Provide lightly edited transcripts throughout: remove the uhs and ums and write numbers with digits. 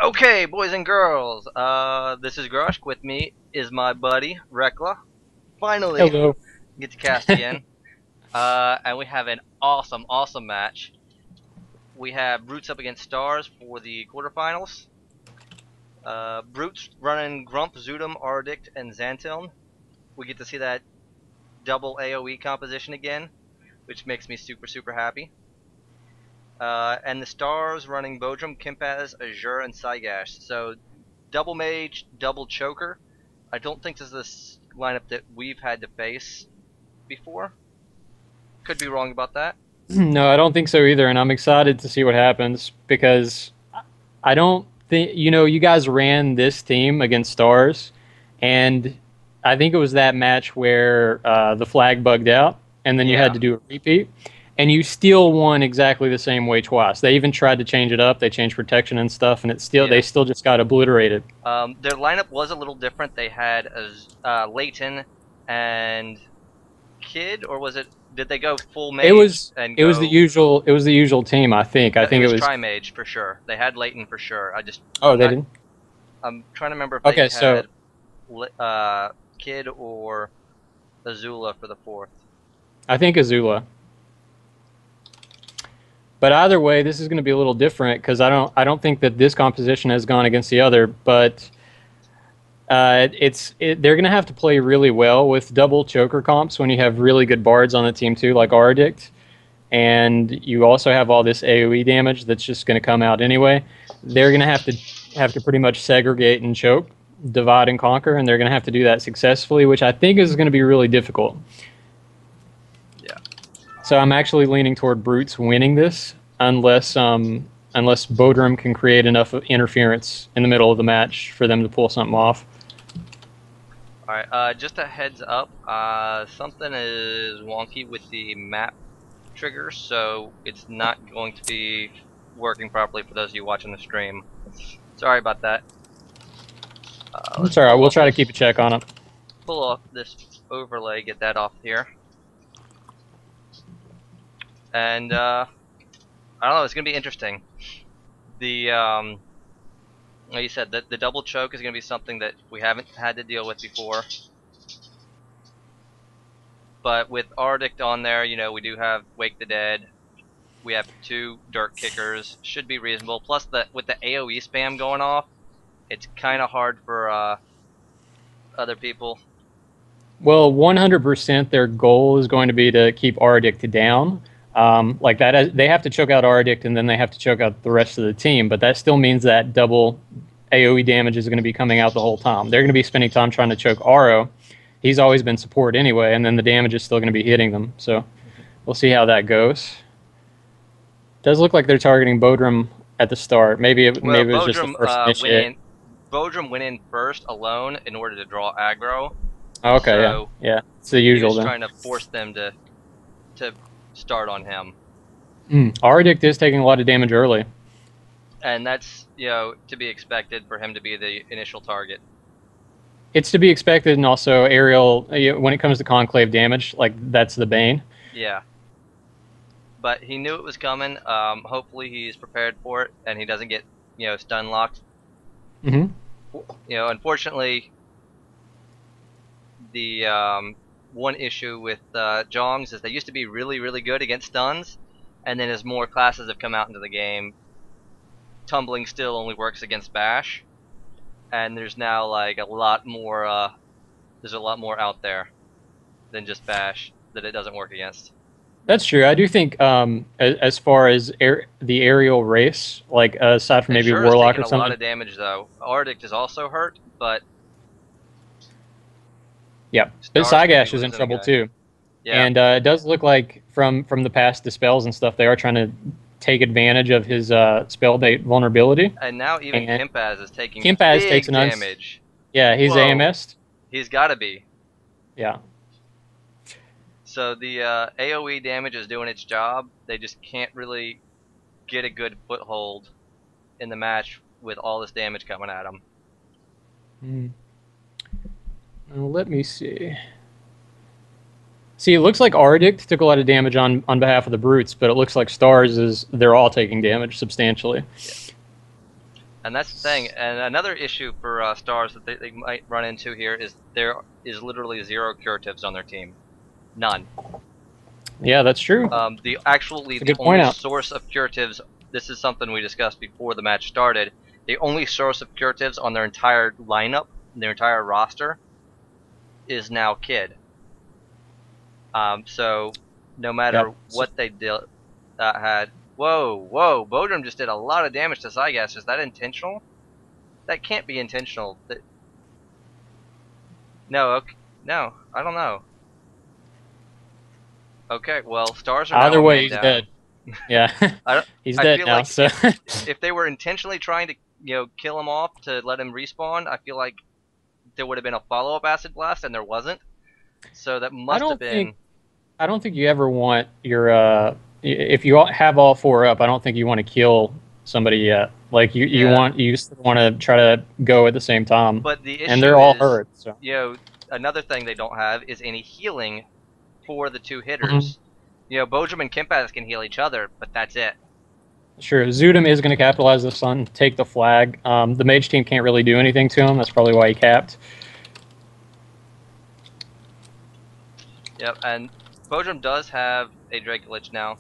Okay, boys and girls, this is Grush. With me is my buddy, Rekla. Finally, Hello. get to cast again. And we have an awesome match. We have Brutes up against Stars for the quarterfinals. Brutes running Grumf, Dxutim, Auorodict, and Xantiln. We get to see that double AoE composition again, which makes me super happy. And the Stars running Bodrum, Kimpaz, Azzure, and Szygash. So double mage, double choker. I don't think this is this lineup that we've had to face before. Could be wrong about that. No, I don't think so either, and I'm excited to see what happens because I don't think you guys ran this team against Stars, and I think it was that match where the flag bugged out, and then you Yeah. had to do a repeat, and you still won exactly the same way twice. They even tried to change it up. They changed protection and stuff, and they still just got obliterated. Their lineup was a little different. They had Leighton and Kid, or was it? Did they go full mage It was and it was the go? usual team. I think It it was was. Tri-Mage for sure. They had Leighton for sure. Oh, I'm they not. didn't. I'm trying to remember if they Okay, so had Kid or Azula for the fourth. I think Azula. But either way, this is going to be a little different because I don't think that this composition has gone against the other. But they're going to have to play really well with double choker comps when you have really good bards on the team too, like Auorodict, and you also have all this AOE damage that's just going to come out anyway. They're going to have to pretty much segregate and choke, divide and conquer, and they're going to have to do that successfully, which I think is going to be really difficult. Yeah. So I'm actually leaning toward Brutes winning this, unless Bodrum can create enough interference in the middle of the match for them to pull something off. Alright, just a heads up, something is wonky with the map triggers, so it's not going to be working properly for those of you watching the stream. Sorry about that. It's all right. We'll try to keep a check on it. Pull off this overlay, get that off here. And, I don't know, it's going to be interesting. Like you said, the double choke is going to be something that we haven't had to deal with before. But with Auorodict on there, we do have Wake the Dead. We have 2 Dirt Kickers. Should be reasonable. Plus, with the AoE spam going off, it's kind of hard for other people. Well, 100% their goal is going to be to keep Auorodict down. Like that, they have to choke out Auorodict and then they have to choke out the rest of the team. But that still means that double AoE damage is going to be coming out the whole time. They're going to be spending time trying to choke Auro. He's always been support anyway, and then the damage is still going to be hitting them. So we'll see how that goes. Does look like they're targeting Bodrum at the start. Maybe it was just the first initiate. Bodrum went in first alone in order to draw aggro. Oh, okay, So yeah. It's the usual he was then. trying to force them to start on him. Auorodict is taking a lot of damage early. And that's, to be expected for him to be the initial target. It's to be expected, and also aerial, when it comes to conclave damage, like that's the bane. Yeah. But he knew it was coming. Hopefully he's prepared for it and he doesn't get, stun locked. Unfortunately, the one issue with Jongs is they used to be really good against stuns, and then as more classes have come out into the game, Tumbling still only works against Bash, and there's now like a lot more. There's a lot more out there than just Bash that it doesn't work against. That's true. I do think, as far as the aerial race, like aside from maybe Warlock or something, a lot of damage though. Auorodict is also hurt, but yeah, Szygash is in trouble too. Yeah. And it does look like from the past dispels and stuff, they are trying to take advantage of his spell bait vulnerability. And now even Kimpaz is taking big damage. Yeah, he's AMS'd. He's got to be. Yeah. So the AoE damage is doing its job. They just can't really get a good foothold in the match with all this damage coming at them. Well, let me see. See, it looks like Auorodict took a lot of damage on behalf of the Brutes, but it looks like Stars they're all taking damage substantially. And that's the thing. And another issue for Stars that they might run into here is there is literally 0 curatives on their team. None. Yeah, that's true. The only source of curatives, this is something we discussed before the match started, the only source of curatives on their entire lineup, their entire roster, is now Kid. So no matter what they did, whoa, Bodrum just did a lot of damage to Szygash. Is that intentional? That can't be intentional. No, okay, no, I don't know. Okay, well, Stars are either now way, he's down. dead. Yeah, he's dead now. Like so if they were intentionally trying to kill him off to let him respawn, I feel like there would have been a follow-up acid blast, and there wasn't. So that must have been. I don't think you ever want your if you have all 4 up. I don't think you want to kill somebody yet. Like you want to try to go at the same time. But the issue and they're all hurt. So another thing they don't have is any healing for the 2 hitters. Bodrum and Kimpaz can heal each other, but that's it. Sure, Dxutim is going to capitalize this on take the flag. The mage team can't really do anything to him. That's probably why he capped. Yep, and Bodrum does have a Drake glitch now.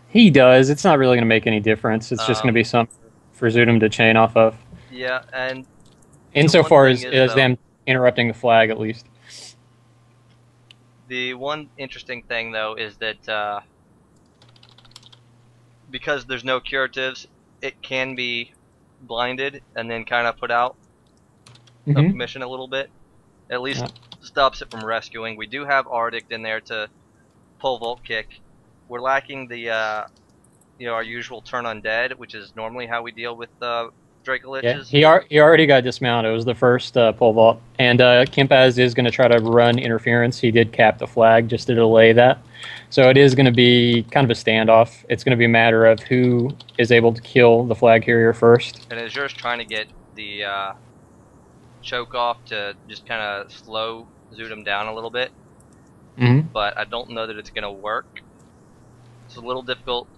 He does. It's not really going to make any difference. It's just going to be something for Dxutim to chain off of. Yeah, and insofar as them interrupting the flag, at least. The one interesting thing, though, is that because there's no curatives, it can be blinded and then kind of put out of commission a little bit. At least stops it from rescuing. We do have Auorodict in there to pull Volt Kick. We're lacking the our usual turn undead, which is normally how we deal with Drake glitches. Yeah, he already got dismounted. It was the first pull vault. And Kimpaz is going to try to run interference. He did cap the flag just to delay that. So it is going to be kind of a standoff. It's going to be a matter of who is able to kill the flag carrier first. And Azzure's trying to get the choke off to just kind of slow Dxutim down a little bit. But I don't know that it's going to work. It's a little difficult.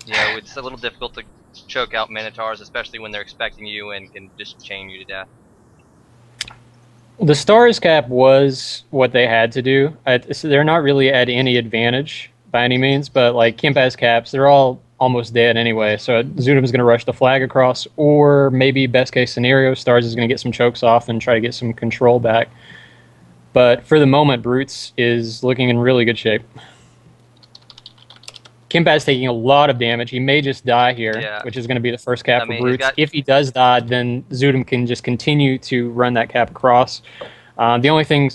It's a little difficult to choke out Minotaurs, especially when they're expecting you and can just chain you to death. The Stars cap was what they had to do. So they're not really at any advantage by any means, but like Kimpaz caps, they're all almost dead anyway. So Dxutim is going to rush the flag across, or maybe best case scenario, Stars is going to get some chokes off and try to get some control back. But for the moment, Brutes is looking in really good shape. Kimpaz taking a lot of damage. He may just die here, which is going to be the first cap for Brutes. If he does die, then Dxutim can just continue to run that cap across. The only thing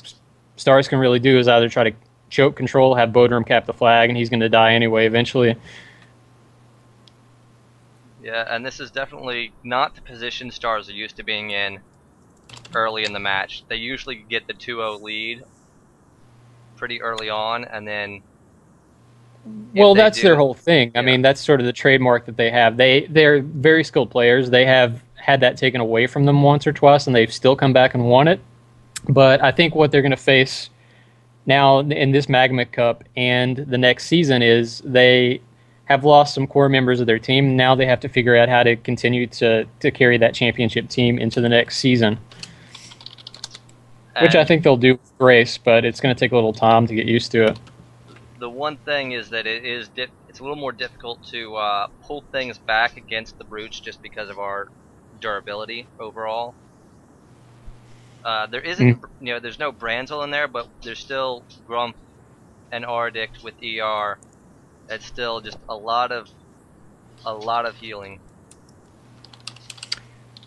Stars can really do is either try to choke control, have Bodrum cap the flag, and he's going to die anyway eventually. Yeah, and this is definitely not the position Stars are used to being in early in the match. They usually get the 2-0 lead pretty early on, and then well, that's their whole thing. I mean, that's sort of the trademark that they have. They're very skilled players. They have had that taken away from them once or twice, and they've still come back and won it. But I think what they're going to face now in this Magma Cup and the next season is they have lost some core members of their team. Now they have to figure out how to continue to carry that championship team into the next season, which I think they'll do with grace, but it's going to take a little time to get used to it. The one thing is that it's a little more difficult to pull things back against the Brutes just because of our durability overall. There isn't, there's no Branzel in there, but there's still Grumf and Auorodict with ER. It's still just a lot of healing.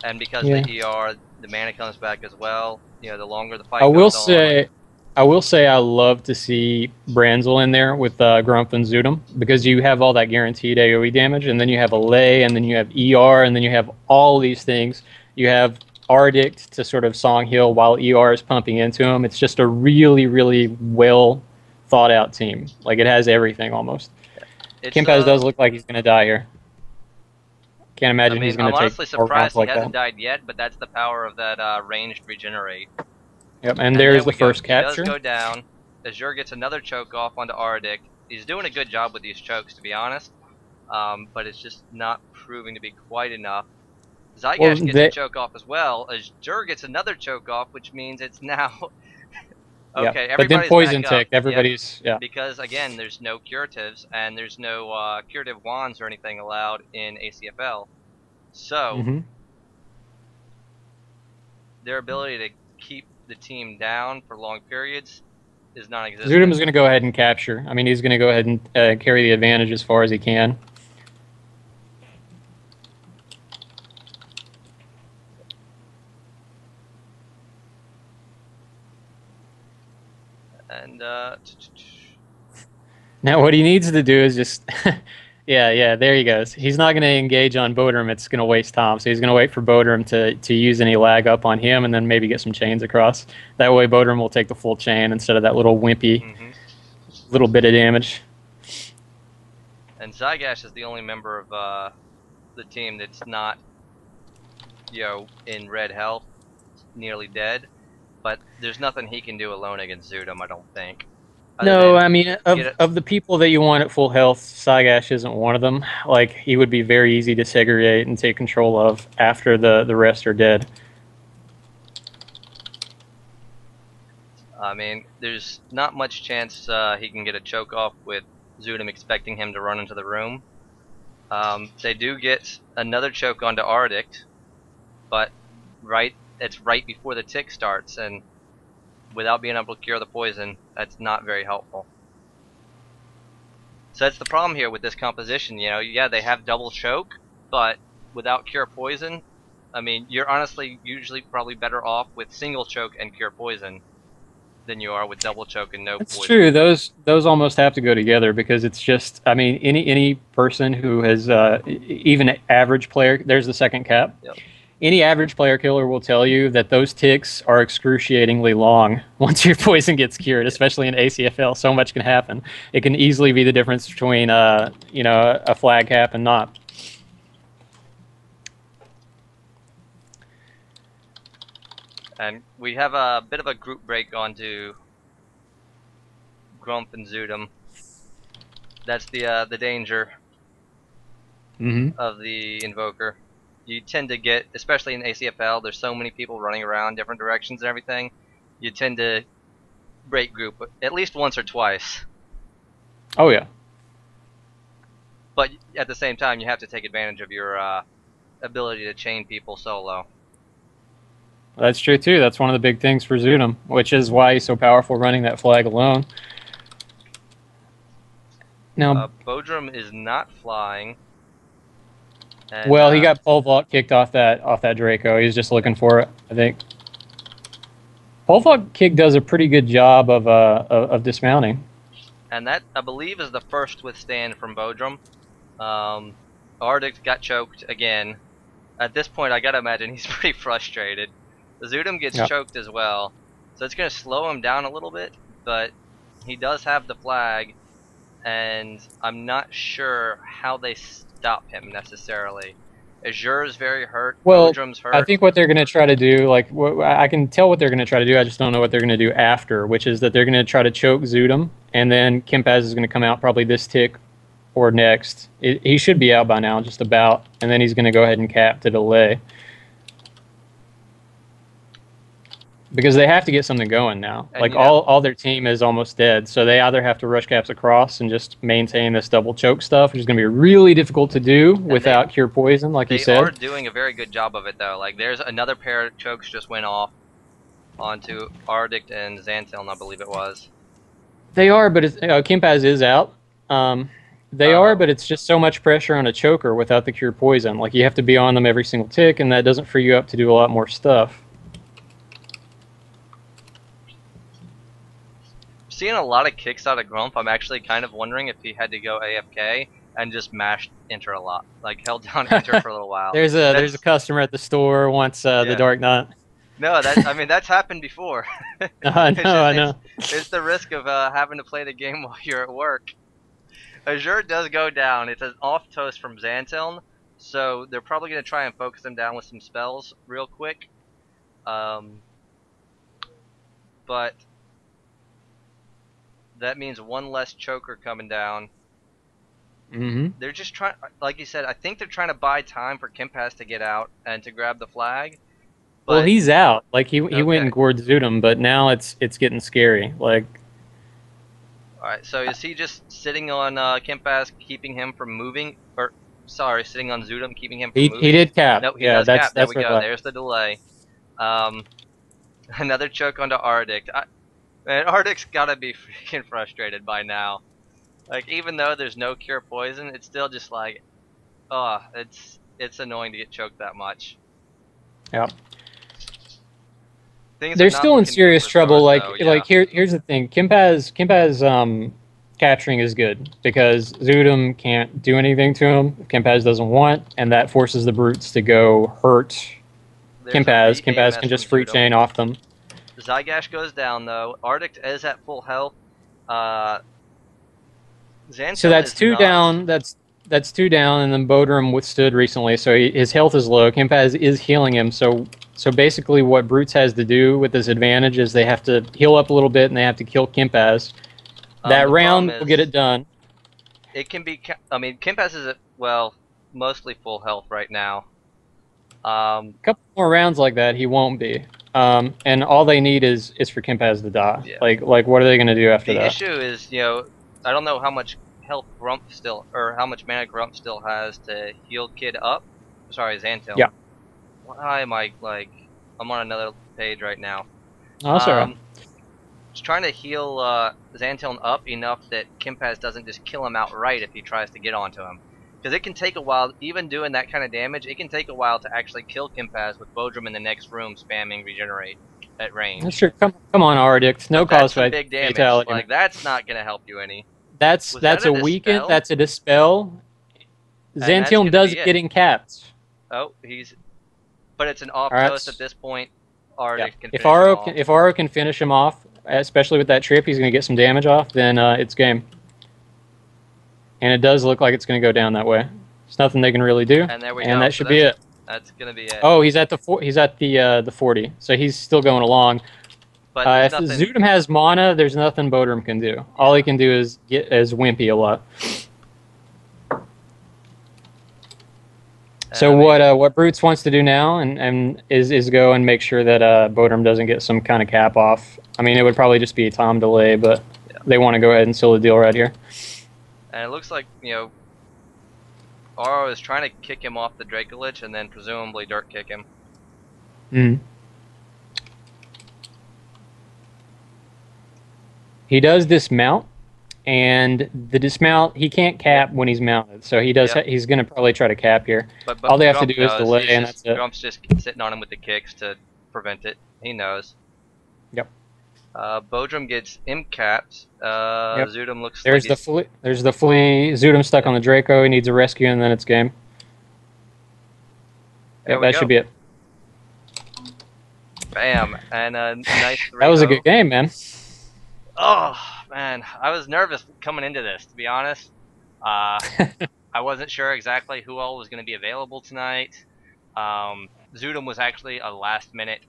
And because of the ER, the mana comes back as well. The longer the fight goes on. I will say I love to see Branzel in there with Grumf and Dxutim, because you have all that guaranteed AoE damage, and then you have a lay, and then you have ER, and then you have all these things. You have Auorodict to sort of song heal while ER is pumping into him. It's just a really, really well thought out team. Like, it has everything almost. Kimpaz does look like he's going to die here. Can't imagine he's going to take. I'm honestly surprised he hasn't died yet, but that's the power of that ranged regenerate. Yep, and there's the first capture. He does go down. Azzure gets another choke off onto Auorodict. He's doing a good job with these chokes, to be honest, but it's just not proving to be quite enough. Szygash gets a choke off as well. Azzure gets another choke off, which means it's now okay. But then Everybody's poison back up. tick. Everybody's Because again, there's no curatives and there's no curative wands or anything allowed in ACFL, so their ability to keep the team down for long periods is non-existent. Dxutim is going to go ahead and capture. I mean, he's going to go ahead and carry the advantage as far as he can. And now what he needs to do is just yeah, there he goes. He's not going to engage on Bodrum. It's going to waste time. So he's going to wait for Bodrum to use any lag up on him and then maybe get some chains across. That way Bodrum will take the full chain instead of that little wimpy little bit of damage. And Szygash is the only member of the team that's not, in red health, nearly dead. But there's nothing he can do alone against Dxutim, I don't think. No, I mean, of the people that you want at full health, Szygash isn't one of them. Like, he would be very easy to segregate and take control of after the rest are dead. I mean, there's not much chance he can get a choke off with Dxutim expecting him to run into the room. They do get another choke onto Auorodict, but it's right before the tick starts, and without being able to cure the poison, that's not very helpful. So that's the problem here with this composition. Yeah, they have double choke, but without cure poison, I mean, you're honestly usually probably better off with single choke and cure poison than you are with double choke and no poison. That's true. Those almost have to go together because it's just, I mean, any person who has even average player. There's the second cap. Yep. Any average player killer will tell you that those ticks are excruciatingly long once your poison gets cured, especially in ACFL. So much can happen. It can easily be the difference between, a flag cap and not. And we have a bit of a group break onto Grumf and Dxutim. That's the danger of the Invoker. You tend to get, especially in ACFL, there's so many people running around different directions and everything, you tend to break group at least once or twice. Oh, yeah. But at the same time, you have to take advantage of your ability to chain people solo. That's true, too. That's one of the big things for Dxutim, which is why he's so powerful running that flag alone. Now, Bodrum is not flying. And, well, he got pole vault kicked off that Draco. He's just looking for it, I think. Pole vault kick does a pretty good job of dismounting. And that, I believe, is the first withstand from Bodrum. Auorodict got choked again. At this point, I gotta imagine he's pretty frustrated. Dxutim gets choked as well, so it's gonna slow him down a little bit. But he does have the flag, and I'm not sure how they stop him necessarily. Azzure is very hurt. Well, Bodrum's hurt. I think what they're going to try to do, like, I can tell what they're going to try to do. I just don't know what they're going to do after, which is that they're going to try to choke Dxutim, and then Kimpaz is going to come out probably this tick or next. He should be out by now, just about, and then he's going to go ahead and cap to delay. Because they have to get something going now. And like, all their team is almost dead, so they either have to rush caps across and just maintain this double choke stuff, which is going to be really difficult to do without cure poison, like you said. They are doing a very good job of it, though. Like, there's another pair of chokes just went off onto Auorodict and Xantiln, I believe it was. They are, but Kimpaz is out. They are, but it's just so much pressure on a choker without the cure poison. Like, you have to be on them every single tick, and that doesn't free you up to do a lot more stuff. Seeing a lot of kicks out of Grumf, I'm actually kind of wondering if he had to go AFK and just mashed enter a lot, like held down enter for a little while. There's a customer at the store wants the Dark Knight. No, I mean that's happened before. I know. It's the risk of having to play the game while you're at work. Azzure does go down. It's an off toast from Xantiln, so they're probably going to try and focus him down with some spells real quick. But that means one less choker coming down. Mm-hmm. They're just trying, like you said, I think they're trying to buy time for Kimpaz to get out and to grab the flag. But, Well, he's out. Like he okay. went and gored Dxutim, but now it's getting scary. Like, All right, so is he just sitting on Kimpaz, keeping him from moving, or sorry, sitting on Dxutim, keeping him from moving? he did cap. Nope, he Yeah, does cap. There that's we what go. There's the delay. Another choke onto Auorodict. Man, Auordict's gotta be freaking frustrated by now. Like, even though there's no cure poison, it's still just like, oh, it's annoying to get choked that much. Yeah. Things They're are not still in looking good serious for trouble. Stars, Like though, yeah. here's the thing. Kimpaz capturing is good because Dxutim can't do anything to him if Kimpaz doesn't want, and that forces the brutes to go hurt There's a Kimpaz. re-aim Kimpaz mess can just from free Dxutim. chain off them. Szygash goes down though. Auorodict is at full health. Xantiln So that's is two not. down. That's two down, and then Bodrum withstood recently, so his health is low. Kimpaz is healing him, so basically what Brutes has to do with this advantage is they have to heal up a little bit, and they have to kill Kimpaz. That round will get it done. It can be. I mean, Kimpaz is at, well, mostly full health right now. A couple more rounds like that, he won't be. And all they need is for Kimpaz to die. Yeah. Like what are they going to do after The that? issue is, you know, I don't know how much health Grumf still, or how much mana Grumf still has to heal Kid up. Sorry, Xantiln. Yeah. Why am I like? I'm on another page right now. Oh, sorry. Just trying to heal Xantiln up enough that Kimpaz doesn't just kill him outright if he tries to get onto him. Because it can take a while, even doing that kind of damage, it can take a while to actually kill Kimpaz with Bodrum in the next room spamming regenerate at range. That's true. Come on, Auorodict. No cause for big damage. fatality. Like, that's not going to help you any. That's a weaken. That's a dispel. Xantiln does getting capped. Oh, but it's an off Right. toast at this point. Auorodict can if finish Auro can finish him off, especially with that trip, he's going to get some damage off. Then it's game. And it does look like it's going to go down that way. There's nothing they can really do. And there we go. And that should be it. That's going to be it. Oh, he's at the 40, so he's still going along. But if Dxutim has mana, there's nothing Bodrum can do. All he can do is get as wimpy a lot. So what Brutes wants to do now and is go and make sure that Bodrum doesn't get some kind of cap off. I mean, it would probably just be a time delay, but they want to go ahead and seal the deal right here. And it looks like, you know, Auro is trying to kick him off the Dracolich and then presumably dirt kick him. Mm. He does dismount, and the dismount he can't cap when he's mounted, so he does. He's going to probably try to cap here. But all they have Grumf to do is delay, and that's it. Grumf's just sitting on him with the kicks to prevent it. He knows. Yep. Bodrum gets capped. Dxutim looks. There's the flea. There's the flea. Dxutim stuck on the Draco. He needs a rescue, and then it's game. Yep, that should be it. Bam, and a nice 3-0. That was a good game, man. Oh man, I was nervous coming into this, to be honest. I wasn't sure exactly who all was going to be available tonight. Dxutim was actually a last minute.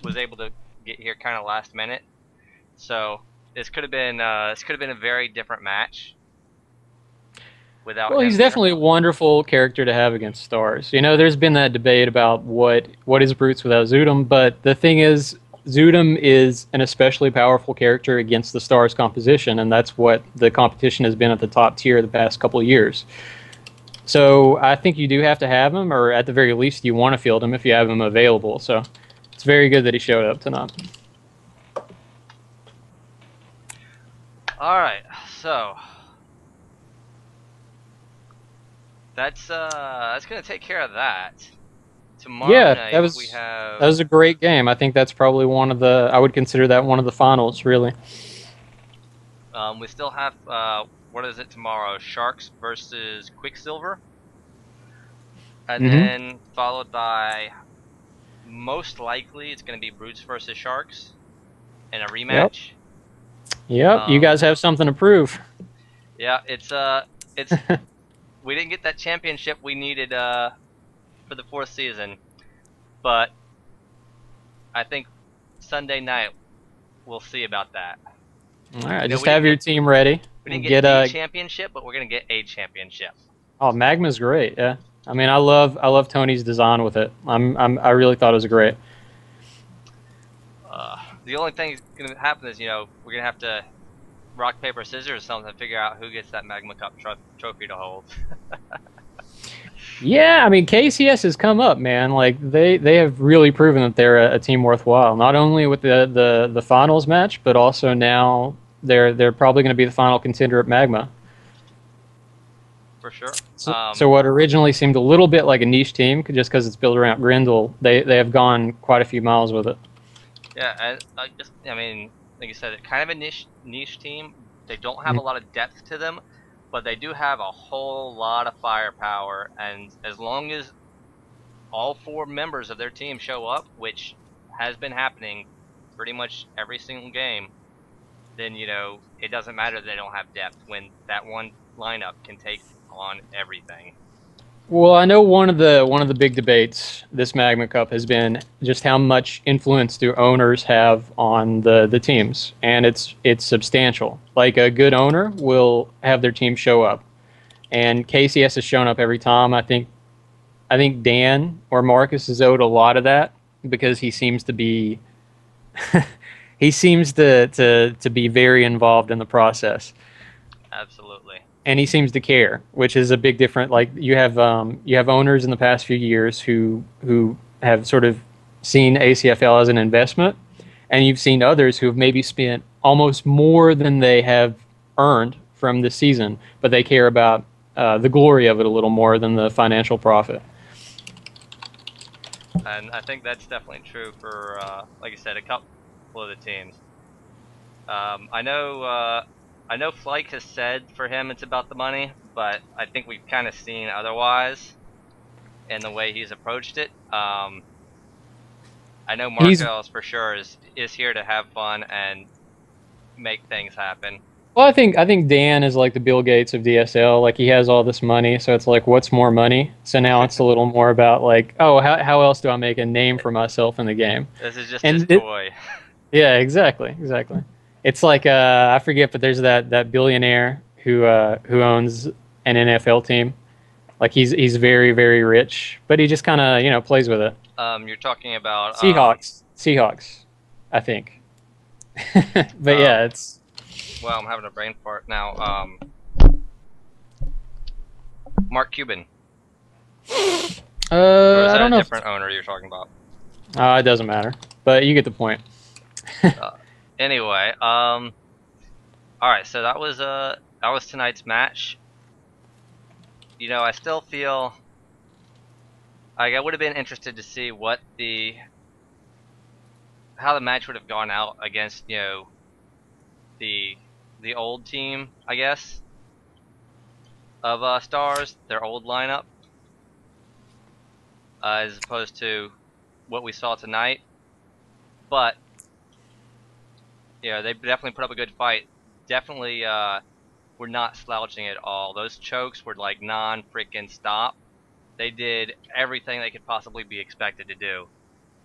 Was able to get here kind of last minute, so this could have been a very different match. Without well, he's definitely a wonderful character to have against Stars. You know, there's been that debate about what is Brutes without Dxutim, but the thing is, Dxutim is an especially powerful character against the Stars composition, and that's what the competition has been at the top tier the past couple of years. So I think you do have to have him, or at the very least, you want to field him if you have him available. So it's very good that he showed up tonight. All right, so that's gonna take care of that. Tomorrow night that was we have. That was a great game. I think that's probably one of the. I would consider that one of the finals, really. We still have what is it tomorrow? Sharks versus Quicksilver, and then followed by most likely it's going to be Brutes versus Sharks in a rematch. Yep. You guys have something to prove. Yeah, it's we didn't get that championship we needed for the 4th season, but I think Sunday night we'll see about that. All right, No, just have your team ready. We didn't Get get the championship, but we're gonna get the championship. Oh, Magma's great. Yeah, I mean, I love Tony's design with it. I really thought it was great. The only thing that's gonna happen is we're gonna have to rock paper scissors or something to figure out who gets that Magma Cup trophy to hold. Yeah, I mean, KCS has come up, man. Like they have really proven that they're a team worthwhile. Not only with the finals match, but also now they're probably going to be the final contender at Magma. For sure. So what originally seemed a little bit like a niche team, just because it's built around Grindel, they have gone quite a few miles with it. Yeah, and I mean, like you said, kind of a niche team. They don't have a lot of depth to them, but they do have a whole lot of firepower. And as long as all 4 members of their team show up, which has been happening pretty much every single game, then it doesn't matter that they don't have depth when that one lineup can take on everything. Well, I know one of the big debates this Magma Cup has been just how much influence do owners have on the teams, and it's substantial. Like a good owner will have their team show up, and KCS has shown up every time. I think Dan or Marcus is owed a lot of that because he seems to be he seems to be very involved in the process. Absolutely. And he seems to care, which is a big difference. Like you have owners in the past few years who have sort of seen ACFL as an investment, and you've seen others who have maybe spent almost more than they have earned from the season, but they care about the glory of it a little more than the financial profit. And I think that's definitely true for, like I said, a couple of the teams. I know Flyke has said for him it's about the money, but I think we've kind of seen otherwise in the way he's approached it. I know Marcos for sure is here to have fun and make things happen. Well, I think Dan is like the Bill Gates of DSL. Like he has all this money, so it's like, what's more money? So now it's a little more about like, oh, how else do I make a name for myself in the game? This is just his toy. Yeah, exactly. It's like I forget, but there's that billionaire who owns an NFL team. Like he's very very rich, but he just kind of plays with it. You're talking about Seahawks, I think. But yeah, it's. Well, I'm having a brain fart now. Mark Cuban. Or is that I don't know. A different owner you're talking about? It doesn't matter, but you get the point. Anyway, all right. So that was tonight's match. I still feel like I would have been interested to see how the match would have gone out against the old team, I guess, of Stars, their old lineup, as opposed to what we saw tonight. But they definitely put up a good fight. Definitely were not slouching at all. Those chokes were like non-freaking stop. They did everything they could possibly be expected to do,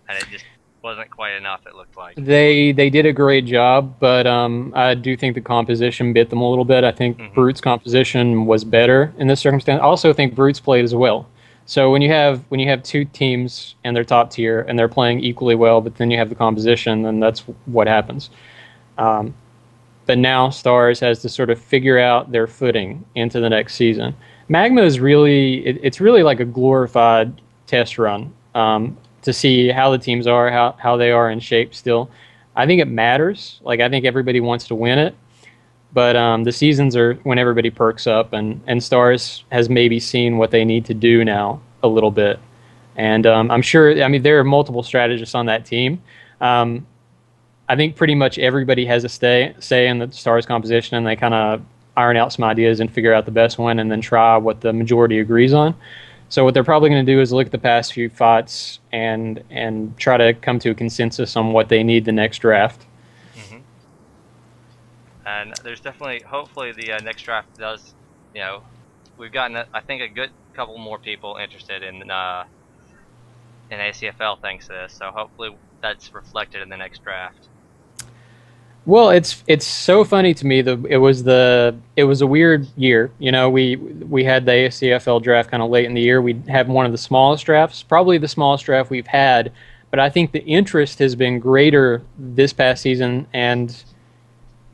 and it just wasn't quite enough, it looked like. They did a great job, but I do think the composition bit them a little bit. I think Brute's composition was better in this circumstance. I also think Brute's played as well. So when you have 2 teams and they're top tier and they're playing equally well, but then you have the composition, then that's what happens. But now Stars has to sort of figure out their footing into the next season. Magma is it's really like a glorified test run to see how the teams are, how they are in shape still. I think it matters. Like I think everybody wants to win it, but the seasons are when everybody perks up, and Stars has maybe seen what they need to do now a little bit. And I'm sure, I mean, there are multiple strategists on that team. I think pretty much everybody has a say in the Stars composition, and they kind of iron out some ideas and figure out the best one and then try what the majority agrees on. So what they're probably going to do is look at the past few fights and try to come to a consensus on what they need the next draft. And there's definitely, hopefully the next draft does, we've gotten, I think, a good couple more people interested in ACFL thanks to this. So hopefully that's reflected in the next draft. Well, it's so funny to me that it was a weird year. You know, we had the ACFL draft kind of late in the year. We have one of the smallest drafts, probably the smallest draft we've had. But I think the interest has been greater this past season, and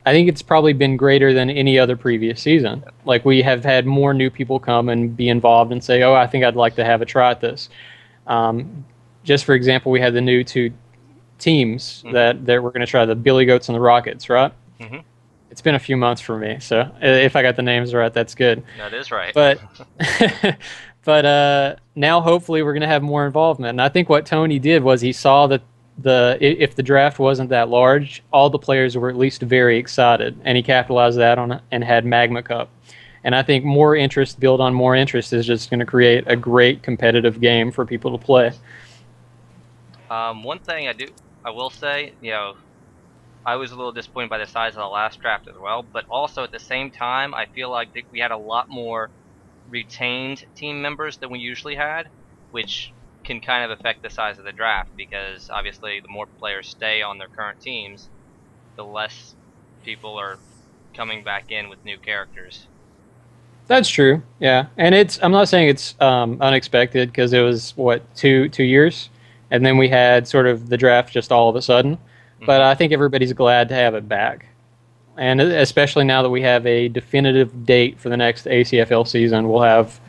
I think it's probably been greater than any other previous season. Like we have had more new people come and be involved and say, "Oh, I think I'd like to have a try at this." Um, just for example, we had the new two teams that we're going to try, the Billy Goats and the Rockets, right? Mm-hmm. It's been a few months for me, so if I got the names right, that's good. That is right. But but now hopefully we're going to have more involvement. And I think what Tony did was he saw that if the draft wasn't that large, all the players were at least very excited, and he capitalized that on and had Magma Cup. And I think more interest, build on more interest, is just going to create a great competitive game for people to play. One thing I will say, you know, I was a little disappointed by the size of the last draft as well, but also at the same time, I feel like we had a lot more retained team members than we usually had, which can kind of affect the size of the draft because obviously the more players stay on their current teams, the less people are coming back in with new characters. That's true, yeah. And I'm not saying it's unexpected because it was what two years, and then we had sort of the draft just all of a sudden. But I think everybody's glad to have it back. And especially now that we have a definitive date for the next ACFL season, we'll have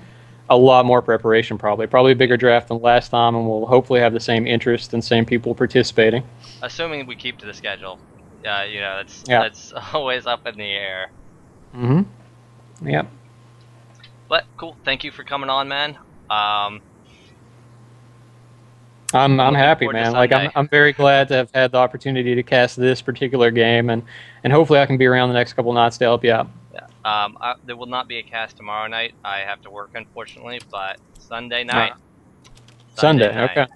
a lot more preparation probably a bigger draft than last time, and we'll hopefully have the same interest and same people participating. Assuming we keep to the schedule. You know, that's always up in the air. Mm-hmm. Yep. But cool, thank you for coming on, man. I'm happy, man. Like I'm very glad to have had the opportunity to cast this particular game, and hopefully I can be around the next couple nights to help you out. Yeah. There will not be a cast tomorrow night. I have to work, unfortunately, but Sunday night. Sunday night. Okay.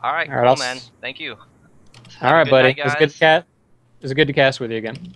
All right, cool, man. Thank you. All right, buddy. Night, it was good to cast with you again.